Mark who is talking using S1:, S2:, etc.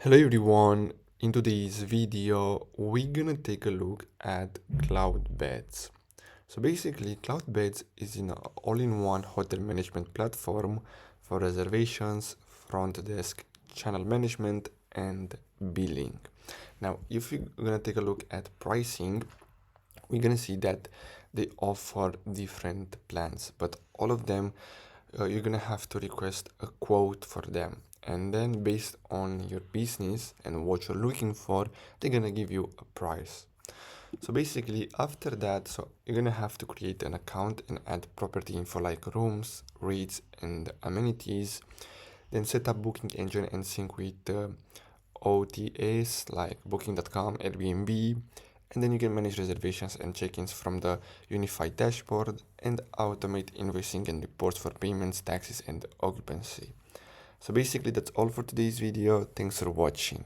S1: Hello everyone, in today's video we're gonna take a look at CloudBeds. So basically CloudBeds is an all-in-one hotel management platform for reservations, front desk, channel management and billing. Now if you're gonna take a look at pricing, we're gonna see that they offer different plans, but all of them you're gonna have to request a quote for them, and then based on your business and what you're looking for, they're gonna give you a price. So basically after that, so you're gonna have to create an account and add property info like rooms, rates and amenities, then set up booking engine and sync with OTAs like booking.com, Airbnb, and then you can manage reservations and check-ins from the unified dashboard and automate invoicing and reports for payments, taxes and occupancy. So basically that's all for today's video. Thanks for watching.